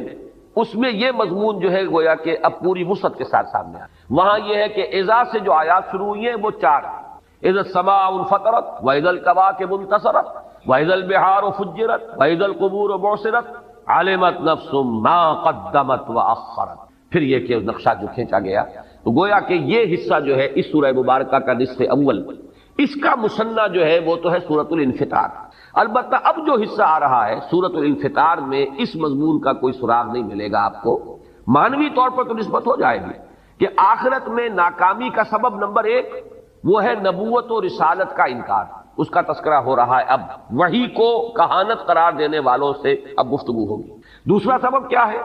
اس میں یہ مضمون جو ہے گویا کہ اب پوری وسعت کے ساتھ سامنے آیا۔ وہاں یہ ہے کہ اذا سے جو آیات شروع ہوئی ہیں وہ 4 ہیں، اذا السماء انفطرت واذا الکواکب انتصرت واذا البحار فجرت واذا القبور بعثرت علمت نفس ما قدمت واخرت۔ پھر یہ کہ نقشہ جو کھینچا گیا، تو گویا کہ یہ حصہ جو ہے اس سورہ مبارکہ کا نصف اول، اس کا مثنیٰ جو ہے وہ تو ہے سورۃ الانفطار۔ البتہ اب جو حصہ آ رہا ہے سورۃ الانفطار میں اس مضمون کا کوئی سراغ نہیں ملے گا آپ کو، معنوی طور پر تو نسبت ہو جائے گی کہ آخرت میں ناکامی کا سبب نمبر 1 وہ ہے نبوت و رسالت کا انکار، اس کا تذکرہ ہو رہا ہے۔ اب وحی کو کہانت قرار دینے والوں سے اب گفتگو ہوگی۔ دوسرا سبب کیا ہے؟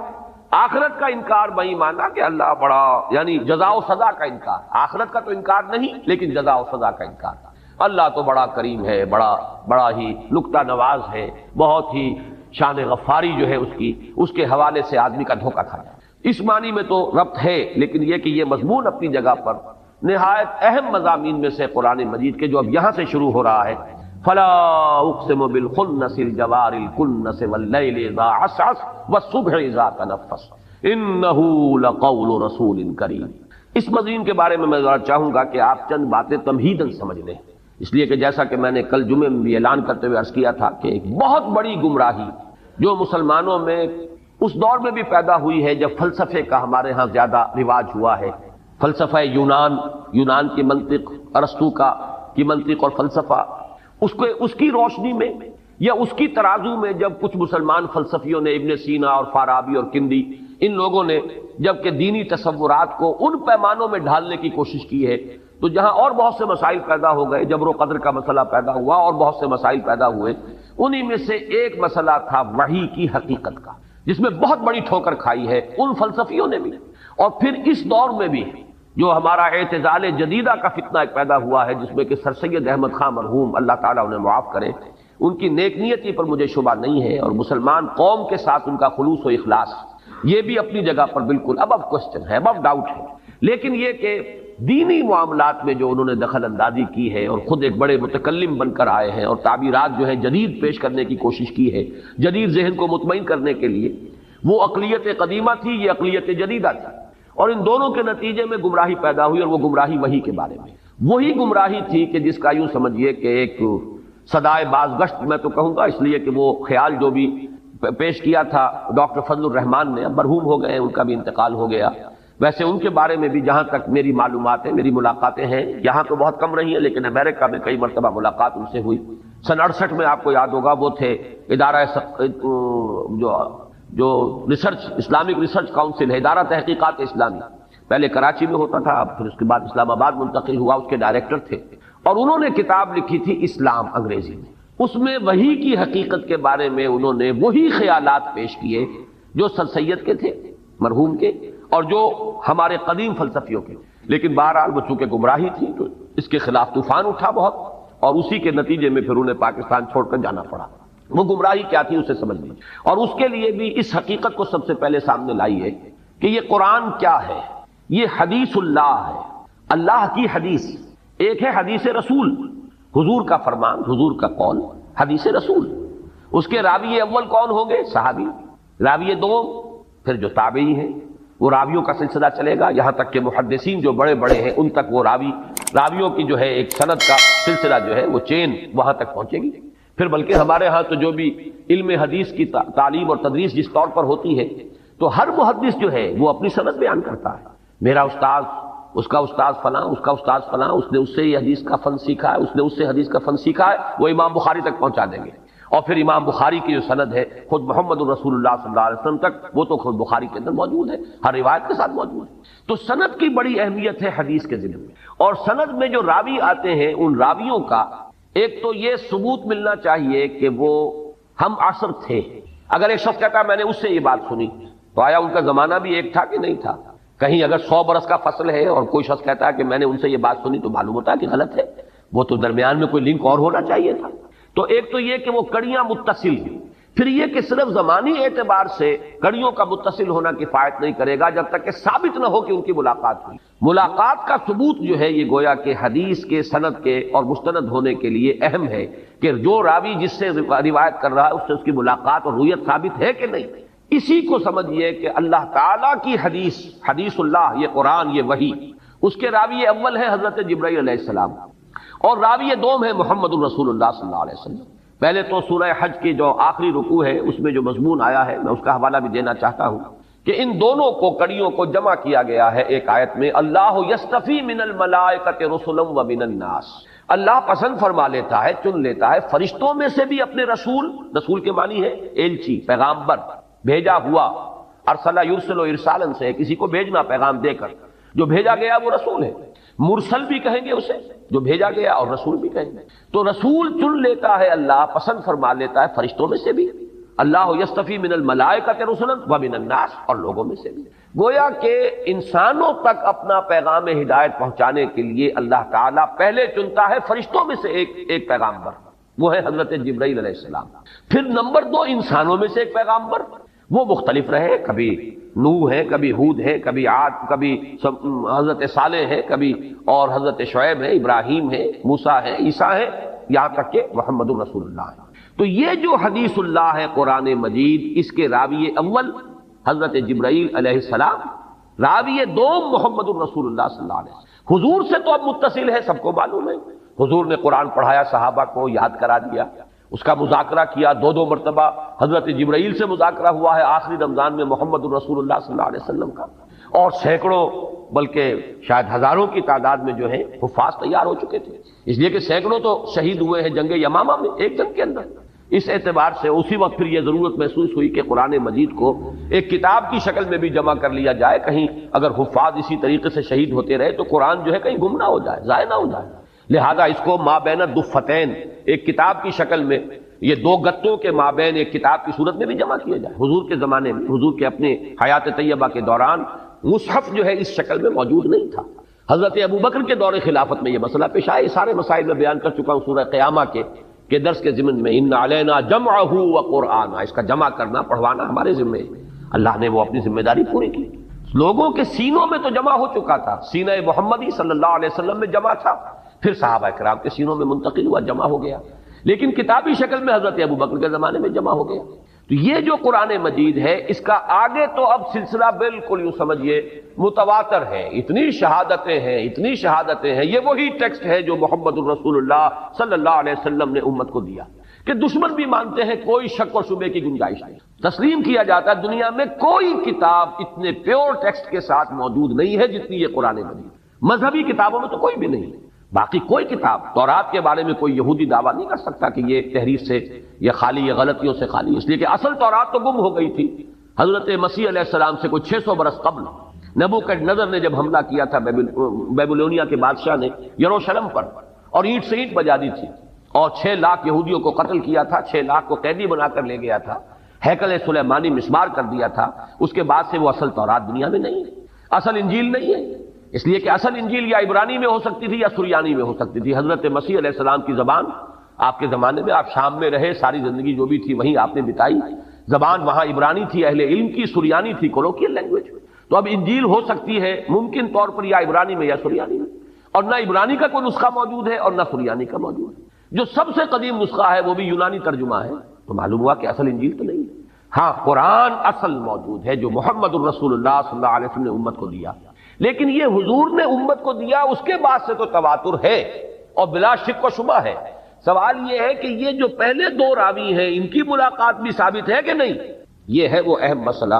آخرت کا انکار بھائی مانا کہ اللہ بڑا، یعنی جزا و سزا کا انکار، آخرت کا تو انکار نہیں لیکن جزا و سزا کا انکار۔ اللہ تو بڑا کریم ہے، بڑا ہی نکتہ نواز ہے، بہت ہی شان غفاری جو ہے اس کے حوالے سے آدمی کا دھوکہ کھا جائے، اس معنی میں تو ربط ہے، لیکن یہ کہ یہ مضمون اپنی جگہ پر نہایت اہم مضامین میں سے قرآن مجید کے جو اب یہاں سے شروع ہو رہا ہے، فلا اقسم بالخنس الجوار الکنس واللیل اذا عسعس والصبح اذا تنفس انہ لقول رسول کریم۔ اس مضمون کے بارے میں میں ذرا چاہوں گا کہ آپ چند باتیں تمہیداً سمجھ لیں، اس لیے کہ جیسا کہ میں نے کل جمعے میں بھی اعلان کرتے ہوئے عرض کیا تھا کہ ایک بہت بڑی گمراہی جو مسلمانوں میں اس دور میں بھی پیدا ہوئی ہے جب فلسفے کا ہمارے ہاں زیادہ رواج ہوا ہے، فلسفہ یونان کی منطق، ارسطو کی منطق اور فلسفہ، اس کی روشنی میں یا اس کی ترازو میں جب کچھ مسلمان فلسفیوں نے، ابن سینا اور فارابی اور کندی، ان لوگوں نے جب کہ دینی تصورات کو ان پیمانوں میں ڈھالنے کی کوشش کی ہے، تو جہاں اور بہت سے مسائل پیدا ہو گئے، جبر و قدر کا مسئلہ پیدا ہوا اور بہت سے مسائل پیدا ہوئے، انہی میں سے ایک مسئلہ تھا وحی کی حقیقت کا، جس میں بہت بڑی ٹھوکر کھائی ہے ان فلسفیوں نے بھی۔ اور پھر اس دور میں بھی جو ہمارا اعتزال جدیدہ کا فتنہ ایک پیدا ہوا ہے، جس میں کہ سر سید احمد خان مرحوم اللہ تعالیٰ انہیں معاف کرے، ان کی نیک نیتی پر مجھے شبہ نہیں ہے، اور مسلمان قوم کے ساتھ ان کا خلوص و اخلاص یہ بھی اپنی جگہ پر بالکل اب کوشچن ہے، اب ڈاؤٹ ہے، لیکن یہ کہ دینی معاملات میں جو انہوں نے دخل اندازی کی ہے اور خود ایک بڑے متکلم بن کر آئے ہیں اور تعبیرات جو ہے جدید پیش کرنے کی کوشش کی ہے جدید ذہن کو مطمئن کرنے کے لیے، وہ اقلیت قدیمہ تھی، یہ اقلیت جدیدہ تھی، اور ان دونوں کے نتیجے میں گمراہی پیدا ہوئی، اور وہ گمراہی وحی کے بارے میں، وہی گمراہی تھی کہ جس کا یوں سمجھیے کہ ایک صدائے بازگشت میں تو کہوں گا، اس لیے کہ وہ خیال جو بھی پیش کیا تھا ڈاکٹر فضل الرحمان نے، اب مرحوم ہو گئے ہیں، ان کا بھی انتقال ہو گیا۔ ویسے ان کے بارے میں بھی جہاں تک میری معلومات ہیں، میری ملاقاتیں ہیں، یہاں تو بہت کم رہی ہیں لیکن امریکہ میں کئی مرتبہ ملاقات ان سے ہوئی۔ سن 68 میں آپ کو یاد ہوگا وہ تھے ادارہ جو ریسرچ، اسلامک ریسرچ کاؤنسل ہے، ادارہ تحقیقات اسلامی، پہلے کراچی میں ہوتا تھا، اب پھر اس کے بعد اسلام آباد منتقل ہوا، اس کے ڈائریکٹر تھے، اور انہوں نے کتاب لکھی تھی اسلام انگریزی میں۔ اس میں وحی کی حقیقت کے بارے میں انہوں نے وہی خیالات پیش کیے جو سر سید کے تھے مرحوم کے، اور جو ہمارے قدیم فلسفیوں کے، لیکن بہرحال وہ چونکہ گمراہی تھی تو اس کے خلاف طوفان اٹھا بہت، اور اسی کے نتیجے میں پھر انہیں پاکستان چھوڑ کر جانا پڑا۔ وہ گمراہی کیا تھی اسے سمجھ لیجیے، اور اس کے لیے بھی اس حقیقت کو سب سے پہلے سامنے لائی ہے کہ یہ قرآن کیا ہے، یہ حدیث اللہ ہے، اللہ کی حدیث۔ ایک ہے حدیث رسول، حضور کا فرمان، حضور کا قول، حدیث رسول۔ اس کے راوی اول کون ہوں گے؟ صحابی۔ راوی دوم پھر جو تابعی ہیں، وہ راویوں کا سلسلہ چلے گا یہاں تک کہ محدثین جو بڑے بڑے ہیں ان تک وہ راویوں کی جو ہے ایک سند کا سلسلہ جو ہے وہ چین وہاں تک پہنچے گی۔ پھر بلکہ ہمارے ہاں تو جو بھی علم حدیث کی تعلیم اور تدریس جس طور پر ہوتی ہے تو ہر محدث جو ہے وہ اپنی سند بیان کرتا ہے، میرا استاذ، اس کا استاذ فلاں، اس کا استاذ فلاں، اس نے اس سے یہ حدیث کا فن سیکھا ہے، اس نے اس سے حدیث کا فن سیکھا ہے، وہ امام بخاری تک پہنچا دیں گے، اور پھر امام بخاری کی جو سند ہے خود محمد الرسول اللہ صلی اللہ علیہ وسلم تک، وہ تو خود بخاری کے اندر موجود ہے، ہر روایت کے ساتھ موجود ہے۔ تو سند کی بڑی اہمیت ہے حدیث کے ذمہ میں، اور سند میں جو راوی آتے ہیں ان راویوں کا ایک تو یہ ثبوت ملنا چاہیے کہ وہ ہم عصر تھے۔ اگر ایک شخص کہتا ہے میں نے اس سے یہ بات سنی، تو آیا ان کا زمانہ بھی ایک تھا کہ نہیں تھا؟ کہیں اگر 100 برس کا فصل ہے اور کوئی شخص کہتا ہے کہ میں نے ان سے یہ بات سنی، تو معلوم ہوتا ہے کہ غلط ہے، وہ تو درمیان میں کوئی لنک اور ہونا چاہیے تھا۔ تو ایک تو یہ کہ وہ کڑیاں متصل ہیں، پھر یہ کہ صرف زمانی اعتبار سے کڑیوں کا متصل ہونا کفایت نہیں کرے گا جب تک کہ ثابت نہ ہو کہ ان کی ملاقات ہوئی۔ ملاقات کا ثبوت جو ہے یہ گویا کہ حدیث کے سند کے اور مستند ہونے کے لیے اہم ہے کہ جو راوی جس سے روایت کر رہا ہے اس سے اس کی ملاقات اور رویت ثابت ہے کہ نہیں۔ اسی کو سمجھیے کہ اللہ تعالیٰ کی حدیث، حدیث اللہ، یہ قرآن، یہ وحی، اس کے راوی اول ہے حضرت جبرائیل علیہ السلام، اور راوی دوم ہے محمد الرسول اللہ صلی اللہ علیہ وسلم۔ پہلے تو سورہ حج کی جو آخری رکوع ہے اس میں جو مضمون آیا ہے میں اس کا حوالہ بھی دینا چاہتا ہوں کہ ان دونوں کو کڑیوں کو جمع کیا گیا ہے ایک آیت میں، اللہ یصطفی من الملائکۃ رسلا ومن الناس۔ اللہ پسند فرما لیتا ہے، چن لیتا ہے فرشتوں میں سے بھی اپنے رسول، رسول کے معنی ہے ایلچی، پیغامبر، بھیجا ہوا، ارسل یرسل ارسالا سے کسی کو بھیجنا پیغام دے کر، جو بھیجا گیا وہ رسول ہے، مرسل بھی کہیں گے اسے جو بھیجا گیا، اور رسول بھی کہیں گے۔ تو رسول چن لیتا ہے اللہ، پسند فرما لیتا ہے فرشتوں میں سے بھی، اللہ یصطفی من الملائکۃ رسلا ومن الناس، اور لوگوں میں سے بھی۔ گویا کہ انسانوں تک اپنا پیغام ہدایت پہنچانے کے لیے اللہ تعالیٰ پہلے چنتا ہے فرشتوں میں سے ایک پیغامبر، وہ ہے حضرت جبرائیل علیہ السلام۔ پھر نمبر 2 انسانوں میں سے ایک پیغامبر، وہ مختلف رہے، کبھی نوح ہے، کبھی ہود ہے، کبھی عاد، کبھی حضرت صالح ہے، کبھی اور حضرت شعیب ہے، ابراہیم ہے، موسیٰ ہے، عیسیٰ ہے، یہاں تک کہ محمد الرسول اللہ ہے۔ تو یہ جو حدیث اللہ ہے قرآن مجید، اس کے راوی اول حضرت جبرائیل علیہ السلام، راوی دوم محمد الرسول اللہ صلی اللہ علیہ وسلم۔ حضور سے تو اب متصل ہے، سب کو معلوم ہے، حضور نے قرآن پڑھایا، صحابہ کو یاد کرا دیا، اس کا مذاکرہ کیا، 2 مرتبہ حضرت جبرائیل سے مذاکرہ ہوا ہے آخری رمضان میں محمد الرسول اللہ صلی اللہ علیہ وسلم کا، اور سینکڑوں بلکہ شاید ہزاروں کی تعداد میں جو ہے حفاظ تیار ہو چکے تھے، اس لیے کہ سینکڑوں تو شہید ہوئے ہیں جنگ یمامہ میں، ایک جنگ کے اندر۔ اس اعتبار سے اسی وقت پھر یہ ضرورت محسوس ہوئی کہ قرآن مجید کو ایک کتاب کی شکل میں بھی جمع کر لیا جائے، کہیں اگر حفاظ اسی طریقے سے شہید ہوتے رہے تو قرآن جو ہے کہیں گم نہ ہو جائے، ضائع نہ ہو جائے، لہذا اس کو ما بین الدفتین، ایک کتاب کی شکل میں، یہ 2 گتوں کے مابین ایک کتاب کی صورت میں بھی جمع کیا جائے۔ حضور کے زمانے میں، حضور کے اپنے حیات طیبہ کے دوران مصحف جو ہے اس شکل میں موجود نہیں تھا۔ حضرت ابوبکر کے دور خلافت میں یہ مسئلہ پیش آیا، یہ سارے مسائل میں بیان کر چکا ہوں سورہ قیامہ کے درس کے ضمن میں، ان علینا جمعہ وقرآن، اس کا جمع کرنا، پڑھوانا ہمارے ذمہ ہے۔ اللہ نے وہ اپنی ذمہ داری پوری کی، لوگوں کے سینوں میں تو جمع ہو چکا تھا، سینہ محمدی صلی اللہ علیہ وسلم میں جمع تھا، پھر صحابہ کرام کے سینوں میں منتقل ہوا، جمع ہو گیا، لیکن کتابی شکل میں حضرت ابوبکر کے زمانے میں جمع ہو گیا۔ تو یہ جو قرآن مجید ہے اس کا آگے تو اب سلسلہ بالکل یوں سمجھیے متواتر ہے، اتنی شہادتیں ہیں، یہ وہی ٹیکسٹ ہے جو محمد الرسول اللہ صلی اللہ علیہ وسلم نے امت کو دیا کہ دشمن بھی مانتے ہیں، کوئی شک و شبے کی گنجائش نہیں، تسلیم کیا جاتا ہے۔ دنیا میں کوئی کتاب اتنے پیور ٹیکسٹ کے ساتھ موجود نہیں ہے جتنی یہ قرآن مجید، مذہبی کتابوں میں تو کوئی بھی نہیں ہے۔ باقی کوئی کتاب تورات کے بارے میں کوئی یہودی دعویٰ نہیں کر سکتا کہ یہ تحریف سے یہ خالی، یہ غلطیوں سے خالی، اس لیے کہ اصل تورات تو گم ہو گئی تھی حضرت مسیح علیہ السلام سے کوئی 600 برس قبل۔ نبوکدنضر نے جب حملہ کیا تھا بیبلونیا کے بادشاہ نے یروشلم پر، اور اینٹ سے اینٹ بجا دی تھی، اور 6 لاکھ یہودیوں کو قتل کیا تھا، 6 لاکھ کو قیدی بنا کر لے گیا تھا، ہیکل سلیمانی مسمار کر دیا تھا۔ اس کے بعد سے وہ اصل تورات دنیا میں نہیں ہے، اصل انجیل نہیں ہے، اس لیے کہ اصل انجیل یا عبرانی میں ہو سکتی تھی یا سریانی میں ہو سکتی تھی۔ حضرت مسیح علیہ السلام کی زبان آپ کے زمانے میں، آپ شام میں رہے، ساری زندگی جو بھی تھی وہیں آپ نے بتائی، زبان وہاں عبرانی تھی، اہل علم کی، سریانی تھی، کولوکیل لینگویج۔ تو اب انجیل ہو سکتی ہے ممکن طور پر یا عبرانی میں یا سریانی میں، اور نہ عبرانی کا کوئی نسخہ موجود ہے اور نہ سریانی کا موجود ہے۔ جو سب سے قدیم نسخہ ہے وہ بھی یونانی ترجمہ ہے، تو معلوم ہوا کہ اصل انجیل تو نہیں ہے۔ ہاں، قرآن اصل موجود ہے جو محمد الرسول اللہ صلی اللہ علیہ وسلم نے امت کو دیا، لیکن یہ حضور نے امت کو دیا اس کے بعد سے تو تواتر ہے اور بلا شک و شبہ ہے۔ سوال یہ ہے کہ یہ جو پہلے 2 راوی ہیں ان کی ملاقات بھی ثابت ہے کہ نہیں، یہ ہے وہ اہم مسئلہ۔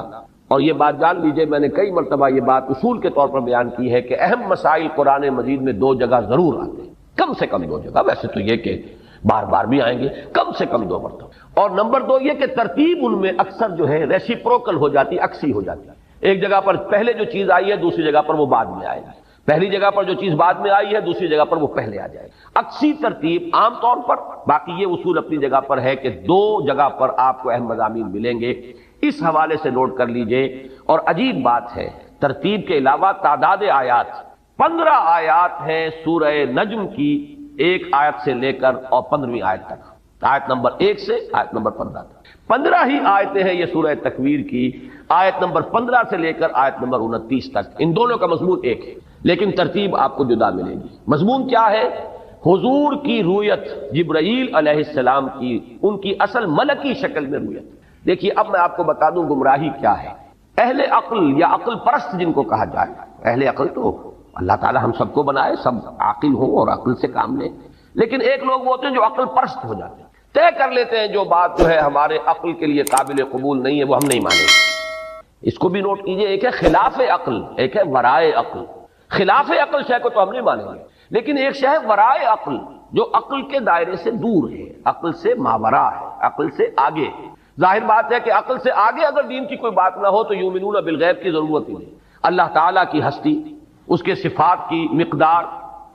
اور یہ بات جان لیجئے، میں نے کئی مرتبہ یہ بات اصول کے طور پر بیان کی ہے کہ اہم مسائل قرآن مجید میں 2 جگہ ضرور آتے ہیں، کم سے کم 2 جگہ، ویسے تو یہ کہ بار بار بھی آئیں گے، کم سے کم 2 مرتبہ۔ اور نمبر 2 یہ کہ ترتیب ان میں اکثر جو ہے ریسیپروکل ہو جاتی، عکسی ہو جاتی ہے۔ ایک جگہ پر پہلے جو چیز آئی ہے دوسری جگہ پر وہ بعد میں آئے گی، پہلی جگہ پر جو چیز بعد میں آئی ہے دوسری جگہ پر وہ پہلے آ جائے گی، عکسی ترتیب عام طور پر۔ باقی یہ اصول اپنی جگہ پر ہے کہ 2 جگہ پر آپ کو اہم مضامین ملیں گے، اس حوالے سے نوٹ کر لیجئے۔ اور عجیب بات ہے، ترتیب کے علاوہ تعداد آیات 15 آیات ہیں سورہ نجم کی، 1 آیت سے لے کر اور 15ویں آیت تک، آیت نمبر 1 سے آیت نمبر 15 تک 15 ہی آیتیں ہیں یہ سورہ تکویر کی، آیت نمبر 15 سے لے کر آیت نمبر 29 تک، ان دونوں کا مضمون ایک ہے لیکن ترتیب آپ کو جدا ملے گی۔ مضمون کیا ہے؟ حضور کی رویت، جبرائیل علیہ السلام کی، ان کی اصل ملکی شکل میں رویت۔ دیکھیے اب میں آپ کو بتا دوں گمراہی کیا ہے۔ اہل عقل یا عقل پرست جن کو کہا جائے، اہل عقل تو اللہ تعالی ہم سب کو بنائے، سب عاقل ہوں اور عقل سے کام لیں، لیکن ایک لوگ وہ ہوتے ہیں جو عقل پرست ہو جاتے ہیں، طے کر لیتے ہیں جو بات جو ہے ہمارے عقل کے لیے قابل قبول نہیں ہے وہ ہم نہیں مانیں گے۔ اس کو بھی نوٹ کیجئے، ایک ہے خلاف عقل، ایک ہے ورائے عقل۔ خلاف عقل شے کو تو ہم نہیں مانیں گے، لیکن ایک شے ہے ورائے عقل جو عقل کے دائرے سے دور ہے، عقل سے ماورا ہے، عقل سے آگے ہے۔ ظاہر بات ہے کہ عقل سے آگے اگر دین کی کوئی بات نہ ہو تو یؤمنون بالغیب کی ضرورت ہی نہیں۔ اللہ تعالیٰ کی ہستی، اس کے صفات کی مقدار،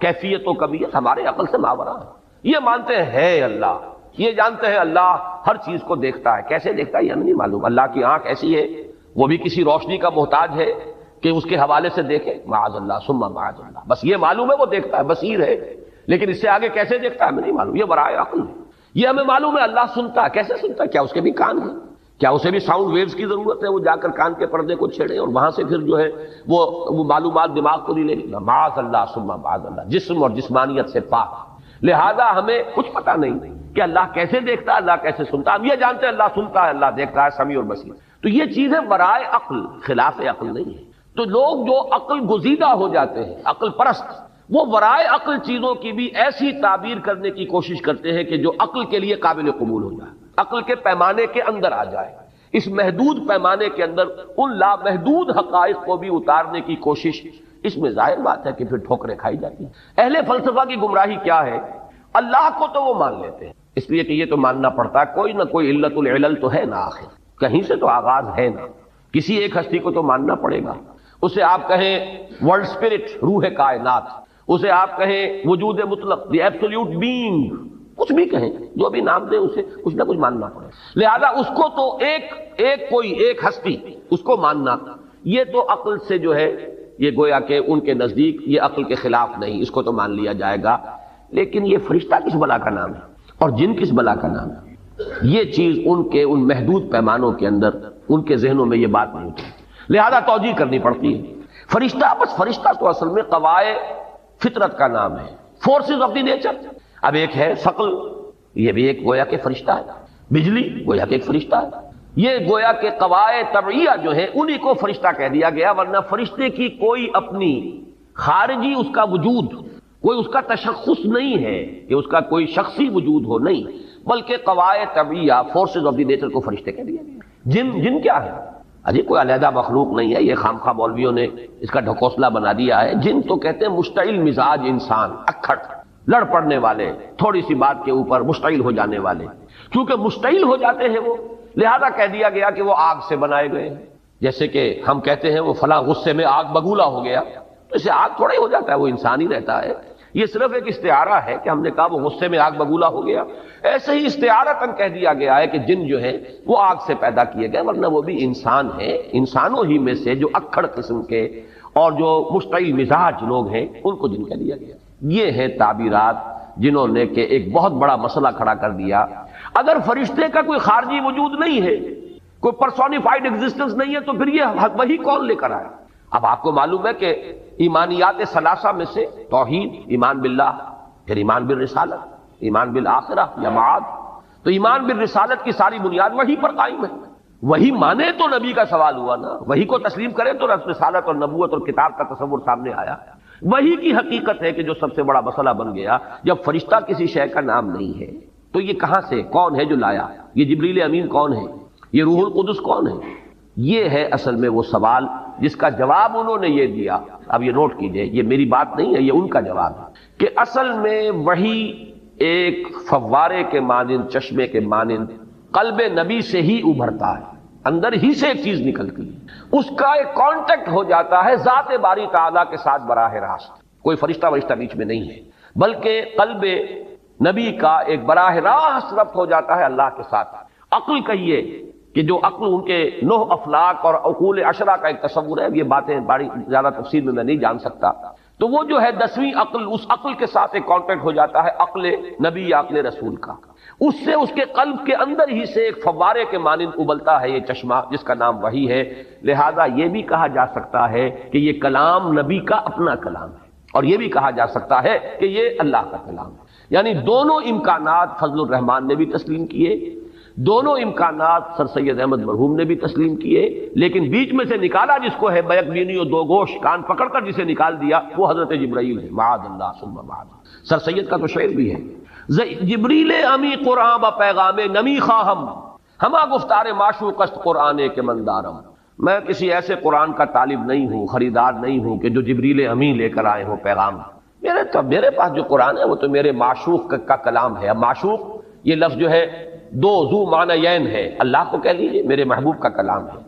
کیفیت و کمیت ہمارے عقل سے ماورا ہے۔ یہ مانتے ہیں اللہ، یہ جانتے ہیں اللہ ہر چیز کو دیکھتا ہے، کیسے دیکھتا ہے یہ ہمیں نہیں معلوم۔ اللہ کی آنکھ ایسی ہے، وہ بھی کسی روشنی کا محتاج ہے کہ اس کے حوالے سے دیکھے، معاذ اللہ ثم معاذ اللہ، بس یہ معلوم ہے وہ دیکھتا ہے، بصیر ہے، لیکن اس سے آگے کیسے دیکھتا ہے ہمیں نہیں معلوم، یہ ورائے عقل ہے۔ یہ ہمیں معلوم ہے اللہ سنتا ہے، کیسے سنتا ہے؟ کیا اس کے بھی کان ہیں؟ کیا اسے بھی ساؤنڈ ویوز کی ضرورت ہے؟ وہ جا کر کان کے پردے کو چھیڑے اور وہاں سے پھر جو ہے وہ معلومات دماغ کو نہیں لے گی؟ معاذ اللہ ثم معاذ اللہ، جسم اور جسمانیت سے پاک۔ لہذا ہمیں کچھ پتہ نہیں کہ اللہ کیسے دیکھتا ہے، اللہ کیسے سنتا ہے، ہم یہ جانتے ہیں اللہ سنتا ہے، اللہ دیکھتا ہے، سمیع اور بصیر۔ تو یہ چیز ہے ورائے عقل، خلاف عقل نہیں ہے۔ تو لوگ جو عقل گزیدہ ہو جاتے ہیں، عقل پرست، وہ ورائے عقل چیزوں کی بھی ایسی تعبیر کرنے کی کوشش کرتے ہیں کہ جو عقل کے لیے قابل قبول ہو جائے، عقل کے پیمانے کے اندر آ جائے۔ اس محدود پیمانے کے اندر ان لامحدود حقائق کو بھی اتارنے کی کوشش، اس میں ظاہر بات ہے کہ پھر ٹھوکریں کھائی جاتی ہیں۔ اہل فلسفہ کی گمراہی کیا ہے؟ اللہ کو تو وہ مان لیتے ہیں، اس لیے کہ یہ تو ماننا پڑتا ہے، کوئی نہ کوئی علت العلل تو ہے نا، آخر کہیں سے تو آغاز ہے نا، کسی ایک ہستی کو تو ماننا پڑے گا۔ اسے آپ کہیں ورلڈ اسپرٹ، روح کائنات، اسے آپ کہیں وجود مطلق، دی ایبسولوٹ بینگ، کچھ بھی کہیں، جو بھی نام دیں اسے کچھ نہ کچھ ماننا پڑے۔ لہذا اس کو تو ایک ہستی، اس کو ماننا، یہ تو عقل سے جو ہے یہ گویا کہ ان کے نزدیک یہ عقل کے خلاف نہیں، اس کو تو مان لیا جائے گا۔ لیکن یہ فرشتہ کس بلا کا نام ہے اور جن کس بلا کا نام ہے؟ یہ چیز ان محدود پیمانوں کے اندر ان کے ذہنوں میں یہ بات نہیں ہوتی، لہذا توجیہ کرنی پڑتی ہے۔ فرشتہ، بس فرشتہ تو اصل میں قوائے فطرت کا نام ہے، فورسز آف دی نیچر۔ اب ایک ہے ثقل، یہ بھی ایک گویا کہ فرشتہ ہے، بجلی گویا کہ ایک فرشتہ ہے، یہ گویا کہ قواعد طبعیہ جو ہے انہی کو فرشتہ کہہ دیا گیا، ورنہ فرشتے کی کوئی اپنی خارجی اس کا وجود، کوئی اس کا تشخص نہیں ہے کہ اس کا کوئی شخصی وجود ہو، نہیں، بلکہ قواعد طبعیہ، فورسز آف دی نیچر کو فرشتے کہہ دیا گیا۔ جن کیا ہے؟ اجی کوئی علیحدہ مخلوق نہیں ہے، یہ خامخواہ مولویوں نے اس کا ڈھکوسلا بنا دیا ہے۔ جن تو کہتے ہیں مشتعل مزاج انسان، اکھڑ، لڑ پڑنے والے، تھوڑی سی بات کے اوپر مشتعل ہو جانے والے، کیونکہ مشتعل ہو جاتے ہیں وہ، لہذا کہہ دیا گیا کہ وہ آگ سے بنائے گئے ہیں۔ جیسے کہ ہم کہتے ہیں وہ فلاں غصے میں آگ بگولا ہو گیا، تو اسے آگ تھوڑا ہی ہو جاتا ہے، وہ انسان ہی رہتا ہے۔ یہ صرف ایک استعارہ ہے کہ ہم نے کہا وہ غصے میں آگ بگولا ہو گیا، ایسے ہی استعارتاً کہہ دیا گیا ہے کہ جن جو ہے وہ آگ سے پیدا کیے گئے، ورنہ وہ بھی انسان ہیں، انسانوں ہی میں سے جو اکھڑ قسم کے اور جو مشتعل مزاج لوگ ہیں ان کو جن کہہ دیا گیا۔ یہ ہے تعبیرات جنہوں نے کہ ایک بہت بڑا مسئلہ کھڑا کر دیا۔ اگر فرشتے کا کوئی خارجی وجود نہیں ہے، کوئی پرسونیفائڈ ایگزسٹنس نہیں ہے، تو پھر یہ وہی کون لے کر آئے؟ اب آپ کو معلوم ہے کہ ایمانیات ثلاثہ میں سے توحید، ایمان باللہ، پھر ایمان بالرسالت، ایمان بالآخرہ یا معاد، تو ایمان بالرسالت کی ساری بنیاد وہی پر قائم ہے۔ وہی مانے تو نبی کا سوال ہوا نا، وہی کو تسلیم کرے تو رسالت اور نبوت اور کتاب کا تصور سامنے آیا۔ وہی کی حقیقت ہے کہ جو سب سے بڑا مسئلہ بن گیا۔ جب فرشتہ کسی شے کا نام نہیں ہے تو یہ کہاں سے، کون ہے جو لایا؟ یہ جبریل امین کون ہے؟ یہ روح القدس کون ہے؟ یہ ہے اصل میں وہ سوال جس کا جواب انہوں نے یہ دیا۔ اب یہ نوٹ کیجئے، یہ میری بات نہیں ہے، یہ ان کا جواب ہے کہ اصل میں وہی ایک فوارے کے مانند، چشمے کے مانند قلب نبی سے ہی ابھرتا ہے، اندر ہی سے ایک چیز نکلتی ہے، اس کا ایک کانٹیکٹ ہو جاتا ہے ذات باری تعالیٰ کے ساتھ براہ راست۔ کوئی فرشتہ ورشتہ بیچ میں نہیں ہے، بلکہ قلب نبی کا ایک براہ راست ربط ہو جاتا ہے اللہ کے ساتھ۔ عقل کہیے کہ جو عقل ان کے 9 افلاک اور عقول عشرہ کا ایک تصور ہے، یہ باتیں بڑی زیادہ تفصیل میں نہیں جان سکتا، تو وہ جو ہے 10ویں عقل، اس عقل کے ساتھ ایک کانٹیکٹ ہو جاتا ہے عقل نبی یا عقل رسول کا، اس سے اس کے قلب کے اندر ہی سے ایک فوارے کے مانند ابلتا ہے یہ چشمہ جس کا نام وحی ہے۔ لہذا یہ بھی کہا جا سکتا ہے کہ یہ کلام نبی کا اپنا کلام ہے، اور یہ بھی کہا جا سکتا ہے کہ یہ اللہ کا کلام ہے۔ یعنی دونوں امکانات فضل الرحمان نے بھی تسلیم کیے، دونوں امکانات سر سید احمد مرحوم نے بھی تسلیم کیے، لیکن بیچ میں سے نکالا جس کو ہے بیک بینی اور 2 گوش کان پکڑ کر جسے نکال دیا، وہ حضرت جبرائیل ہے، معاذ اللہ ثم معاذ۔ سر سید کا تو شعر بھی ہے، جبریل امی قرآن با پیغام نمی خواہم، ہما گفتار معشوق است قرآن کے مندارم۔ میں کسی ایسے قرآن کا طالب نہیں ہوں، خریدار نہیں ہوں کہ جو جبریل امی لے کر آئے ہوں پیغام۔ میرے پاس جو قرآن ہے وہ تو میرے معشوق کا کلام ہے۔ اب معشوق یہ لفظ جو ہے 2 ذو معنیین ہے، اللہ کو کہہ لیجیے، میرے محبوب کا کلام ہے۔